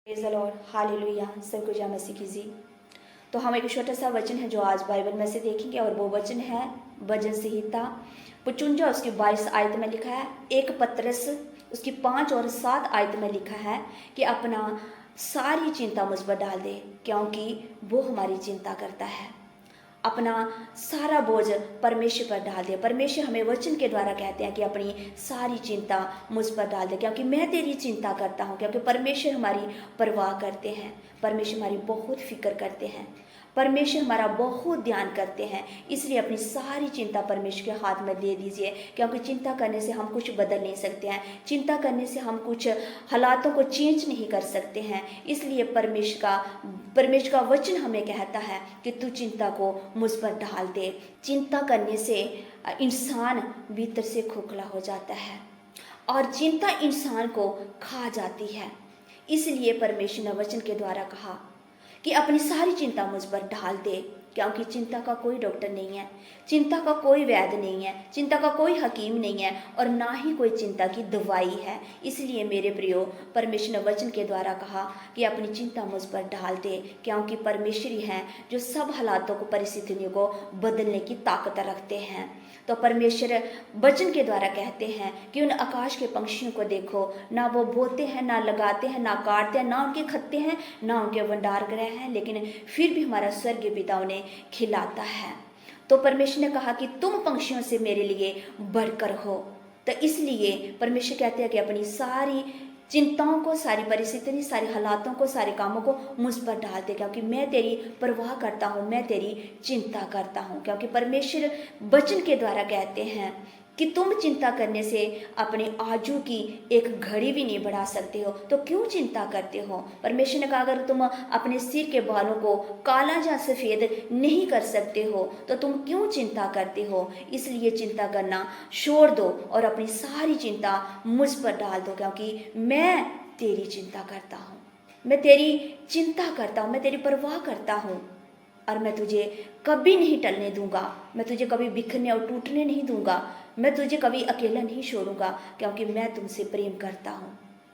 Praise the Lord, hallelujah, सबको जय मसीह की जी। तो हम एक छोटा सा वचन है जो आज बाइबल में से देखेंगे और वो वचन है भजन संहिता 55 उसकी 22 आयत में लिखा है। एक पतरस उसकी 5 और 7 आयत में लिखा है कि अपना सारी चिंता मुझ पर डाल दे क्योंकि वो हमारी चिंता करता है। अपना सारा बोझ परमेश्वर पर डाल दे। परमेश्वर हमें वचन के द्वारा कहते हैं कि अपनी सारी चिंता मुझ पर डाल दे क्योंकि मैं तेरी चिंता करता हूँ। क्योंकि परमेश्वर हमारी परवाह करते हैं, परमेश्वर हमारी बहुत फिक्र करते हैं, परमेश्वर हमारा बहुत ध्यान करते हैं। इसलिए अपनी सारी चिंता परमेश्वर के हाथ में दे दीजिए क्योंकि चिंता करने से हम कुछ बदल नहीं सकते हैं, चिंता करने से हम कुछ हालातों को चेंज नहीं कर सकते हैं। इसलिए परमेश्वर का वचन हमें कहता है कि तू चिंता को मुझ पर डाल दे। चिंता करने से इंसान भीतर से खोखला हो जाता है और चिंता इंसान को खा जाती है। इसलिए परमेश्वर ने वचन के द्वारा कहा कि अपनी सारी चिंता मुझ पर डाल दे क्योंकि चिंता का कोई डॉक्टर नहीं है, चिंता का कोई वैद्य नहीं है, चिंता का कोई हकीम नहीं है और ना ही कोई चिंता की दवाई है। इसलिए मेरे प्रियो, परमेश्वर ने वचन के द्वारा कहा कि अपनी चिंता मुझ पर डाल दे क्योंकि परमेश्वर ही हैं जो सब हालातों को, परिस्थितियों को बदलने की ताकत रखते हैं। तो परमेश्वर वचन के द्वारा कहते हैं कि उन आकाश के पंछियों को देखो, ना वो बोते हैं, ना लगाते हैं, ना काटते हैं, ना उनके खत्ते हैं, ना उनके भंडार गृह हैं, लेकिन फिर भी हमारा स्वर्गीय पिता उन्हें खिलाता है। तो परमेश्वर ने कहा कि तुम पंछियों से मेरे लिए बढ़कर हो। तो इसलिए परमेश्वर कहते हैं कि अपनी सारी चिंताओं को, सारी परिस्थितियों, सारे हालातों को, सारे कामों को मुझ पर डाल दे क्योंकि मैं तेरी परवाह करता हूँ, मैं तेरी चिंता करता हूँ। क्योंकि परमेश्वर वचन के द्वारा कहते हैं कि तुम चिंता करने से अपने आजू की एक घड़ी भी नहीं बढ़ा सकते हो, तो क्यों चिंता करते हो। परमेश्वर ने कहा अगर तुम अपने सिर के बालों को काला या सफ़ेद नहीं कर सकते हो तो तुम क्यों चिंता करते हो। इसलिए चिंता करना छोड़ दो और अपनी सारी चिंता मुझ पर डाल दो क्योंकि मैं तेरी चिंता करता हूँ, मैं तेरी चिंता करता हूँ, मैं तेरी परवाह करता हूँ और मैं तुझे कभी नहीं टलने दूंगा, मैं तुझे कभी बिखरने और टूटने नहीं दूंगा, मैं तुझे कभी अकेला नहीं छोड़ूंगा क्योंकि मैं तुमसे प्रेम करता हूँ।